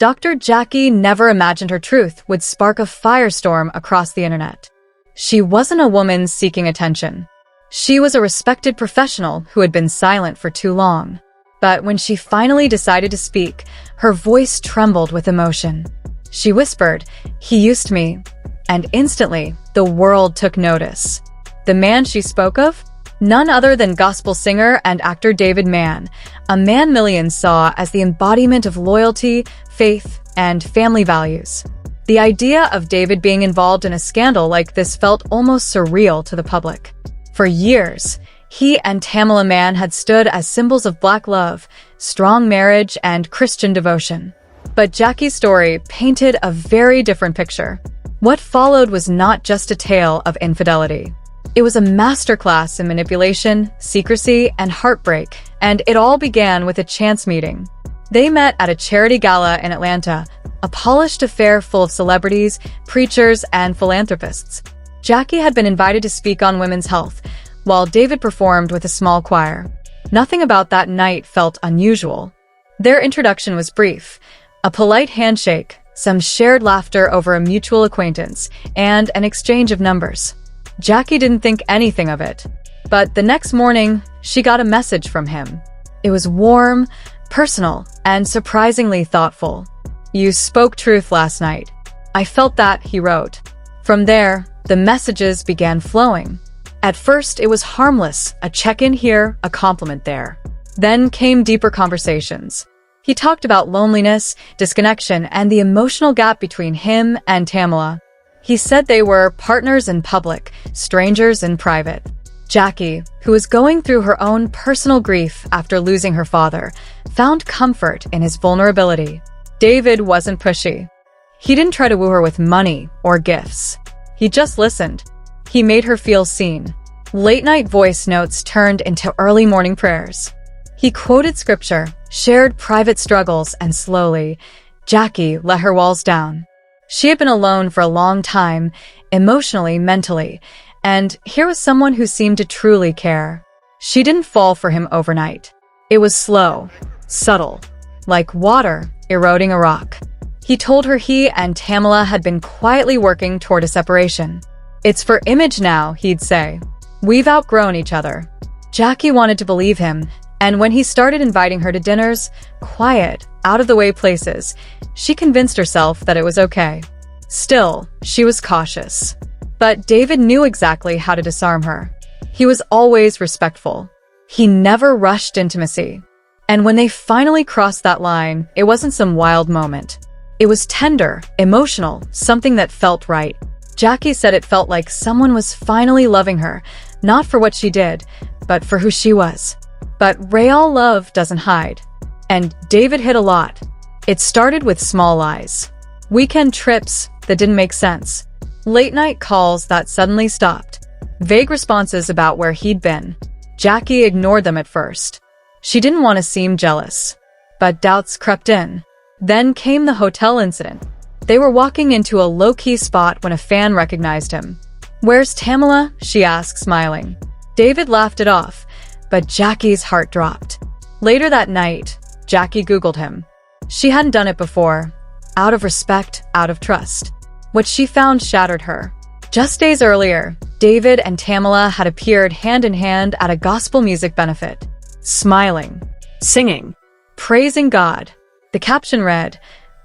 Dr. Jackie never imagined her truth would spark a firestorm across the internet. She wasn't a woman seeking attention. She was a respected professional who had been silent for too long. But when she finally decided to speak, her voice trembled with emotion. She whispered, "He used me," and instantly, the world took notice. The man she spoke of? None other than gospel singer and actor David Mann, a man millions saw as the embodiment of loyalty, faith, and family values. The idea of David being involved in a scandal like this felt almost surreal to the public. For years, he and Tamela Mann had stood as symbols of Black love, strong marriage, and Christian devotion. But Jackie's story painted a very different picture. What followed was not just a tale of infidelity. It was a masterclass in manipulation, secrecy, and heartbreak, and it all began with a chance meeting. They met at a charity gala in Atlanta, a polished affair full of celebrities, preachers, and philanthropists. Jackie had been invited to speak on women's health, while David performed with a small choir. Nothing about that night felt unusual. Their introduction was brief, a polite handshake, some shared laughter over a mutual acquaintance, and an exchange of numbers. Jackie didn't think anything of it. But the next morning, she got a message from him. It was warm, personal, and surprisingly thoughtful. "You spoke truth last night. I felt that," he wrote. From there, the messages began flowing. At first, it was harmless, a check-in here, a compliment there. Then came deeper conversations. He talked about loneliness, disconnection, and the emotional gap between him and Tamela. He said they were partners in public, strangers in private. Jackie, who was going through her own personal grief after losing her father, found comfort in his vulnerability. David wasn't pushy. He didn't try to woo her with money or gifts. He just listened. He made her feel seen. Late-night voice notes turned into early morning prayers. He quoted scripture, shared private struggles, and slowly, Jackie let her walls down. She had been alone for a long time, emotionally, mentally, and here was someone who seemed to truly care. She didn't fall for him overnight. It was slow, subtle, like water eroding a rock. He told her he and Tamela had been quietly working toward a separation. "It's for image now," he'd say. "We've outgrown each other." Jackie wanted to believe him, and when he started inviting her to dinners, quiet, out-of-the-way places, she convinced herself that it was okay. Still, she was cautious. But David knew exactly how to disarm her. He was always respectful. He never rushed intimacy. And when they finally crossed that line, it wasn't some wild moment. It was tender, emotional, something that felt right. Jackie said it felt like someone was finally loving her, not for what she did, but for who she was. But real love doesn't hide. And David hid a lot. It started with small lies. Weekend trips that didn't make sense. Late-night calls that suddenly stopped. Vague responses about where he'd been. Jackie ignored them at first. She didn't want to seem jealous. But doubts crept in. Then came the hotel incident. They were walking into a low-key spot when a fan recognized him. "Where's Tamela?" she asked, smiling. David laughed it off, but Jackie's heart dropped. Later that night, Jackie Googled him. She hadn't done it before. Out of respect, out of trust. What she found shattered her. Just days earlier, David and Tamela had appeared hand-in-hand at a gospel music benefit. Smiling, singing, praising God. The caption read,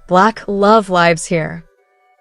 "Black love lives here."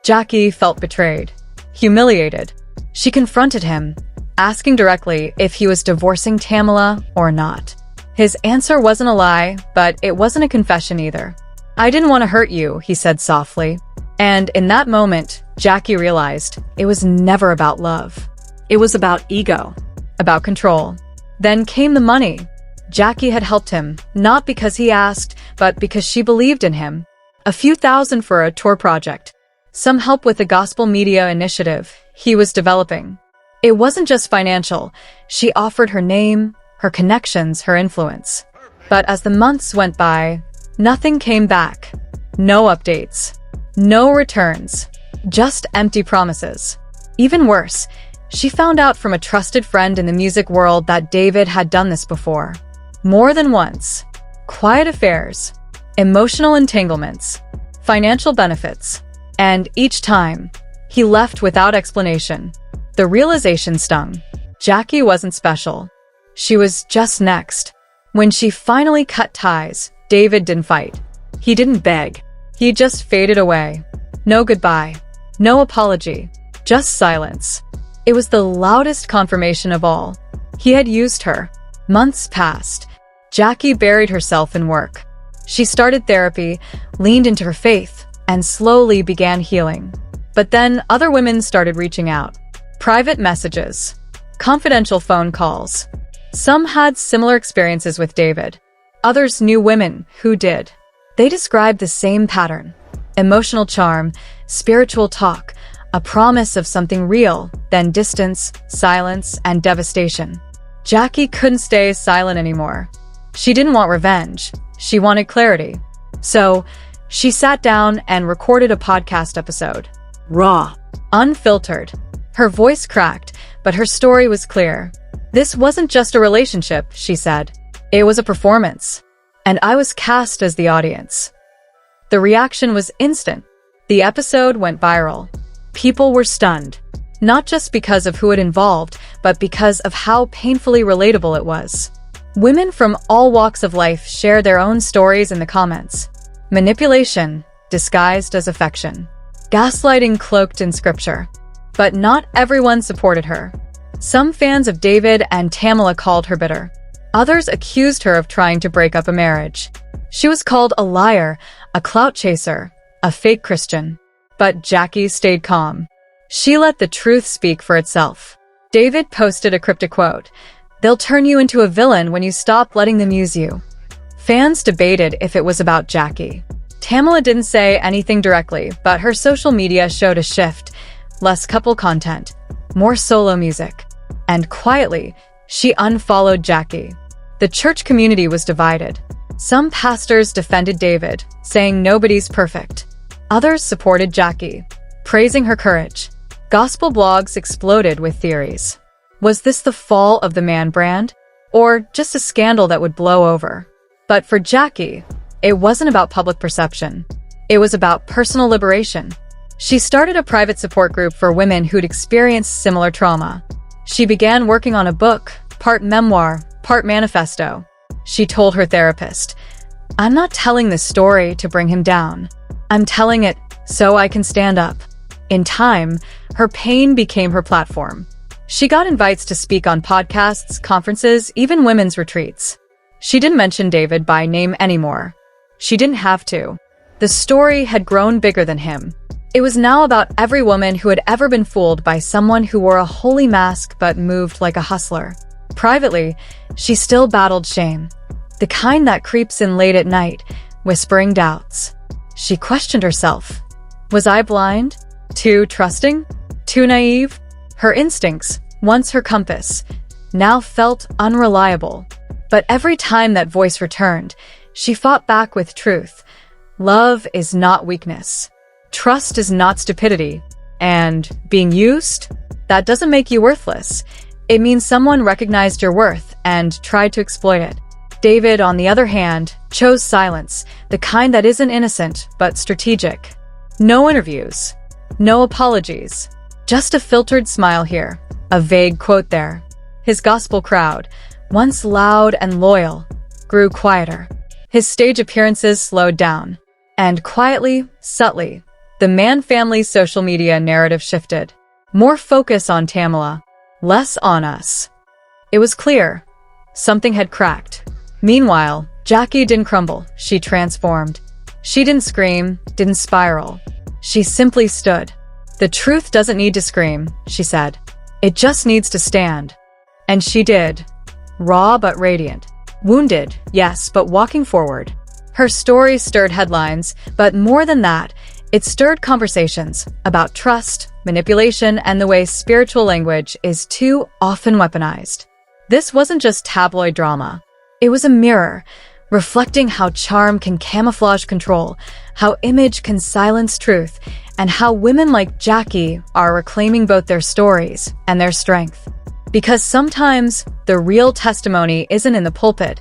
Jackie felt betrayed, humiliated. She confronted him, asking directly if he was divorcing Tamela or not. His answer wasn't a lie, but it wasn't a confession either. "I didn't want to hurt you," he said softly. And in that moment, Jackie realized it was never about love. It was about ego, about control. Then came the money. Jackie had helped him, not because he asked, but because she believed in him. A few thousand for a tour project. Some help with the gospel media initiative he was developing. It wasn't just financial. She offered her name, her connections, her influence. But as the months went by, nothing came back. No updates. No returns. Just empty promises. Even worse, she found out from a trusted friend in the music world that David had done this before. More than once. Quiet affairs. Emotional entanglements. financial benefits. And each time, he left without explanation. The realization stung. Jackie wasn't special. She was just next. When she finally cut ties, David didn't fight. He didn't beg. He just faded away. No goodbye. No apology. Just silence. It was the loudest confirmation of all. He had used her. Months passed. Jackie buried herself in work. She started therapy, leaned into her faith, and slowly began healing. But then other women started reaching out. Private messages. Confidential phone calls. Some had similar experiences with David. Others knew women who did. They described the same pattern. Emotional charm, spiritual talk, a promise of something real, then distance, silence, and devastation. Jackie couldn't stay silent anymore. She didn't want revenge. She wanted clarity. So, she sat down and recorded a podcast episode. Raw. Unfiltered. Her voice cracked, but her story was clear. This wasn't just a relationship, she said. It was a performance. And I was cast as the audience. The reaction was instant. The episode went viral. People were stunned. Not just because of who it involved, but because of how painfully relatable it was. Women from all walks of life shared their own stories in the comments. Manipulation, disguised as affection. Gaslighting cloaked in scripture. But not everyone supported her. Some fans of David and Tamela called her bitter. Others accused her of trying to break up a marriage. She was called a liar, a clout chaser, a fake Christian. But Jackie stayed calm. She let the truth speak for itself. David posted a cryptic quote, "They'll turn you into a villain when you stop letting them use you." Fans debated if it was about Jackie. Tamela didn't say anything directly, but her social media showed a shift. Less couple content, more solo music. And quietly, she unfollowed Jackie. The church community was divided. Some pastors defended David, saying nobody's perfect. Others supported Jackie, praising her courage. Gospel blogs exploded with theories. Was this the fall of the man brand? Or just a scandal that would blow over? But for Jackie, it wasn't about public perception. It was about personal liberation. She started a private support group for women who'd experienced similar trauma. She began working on a book, part memoir, part manifesto. She told her therapist, "I'm not telling this story to bring him down. I'm telling it so I can stand up." In time, her pain became her platform. She got invites to speak on podcasts, conferences, even women's retreats. She didn't mention David by name anymore. She didn't have to. The story had grown bigger than him. It was now about every woman who had ever been fooled by someone who wore a holy mask but moved like a hustler. Privately, she still battled shame, the kind that creeps in late at night, whispering doubts. She questioned herself. Was I blind? Too trusting? Too naive? Her instincts, once her compass, now felt unreliable. But every time that voice returned, she fought back with truth. Love is not weakness. Trust is not stupidity. And being used? That doesn't make you worthless. It means someone recognized your worth and tried to exploit it. David, on the other hand, chose silence, the kind that isn't innocent, but strategic. No interviews. No apologies. Just a filtered smile here, a vague quote there. His gospel crowd, once loud and loyal, grew quieter. His stage appearances slowed down. And quietly, subtly, the Mann family's social media narrative shifted. More focus on Tamela, less on us. It was clear. Something had cracked. Meanwhile, Jackie didn't crumble. She transformed. She didn't scream, didn't spiral. She simply stood. The truth doesn't need to scream, she said. It just needs to stand. And she did. Raw but radiant. Wounded, yes, but walking forward. Her story stirred headlines, but more than that, it stirred conversations about trust, manipulation, and the way spiritual language is too often weaponized. This wasn't just tabloid drama. It was a mirror, reflecting how charm can camouflage control, how image can silence truth, and how women like Jackie are reclaiming both their stories and their strength. Because sometimes the real testimony isn't in the pulpit,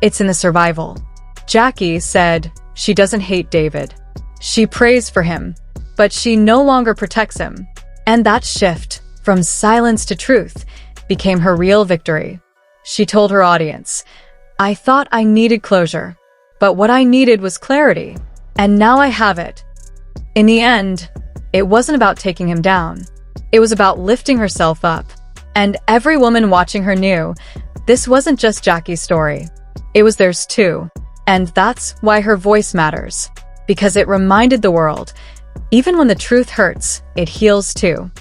it's in the survival. Jackie said she doesn't hate David. She prays for him, but she no longer protects him. And that shift, from silence to truth, became her real victory. She told her audience, "I thought I needed closure, but what I needed was clarity. And now I have it." In the end, it wasn't about taking him down. It was about lifting herself up. And every woman watching her knew this wasn't just Jackie's story. It was theirs too. And that's why her voice matters. Because it reminded the world, even when the truth hurts, it heals too.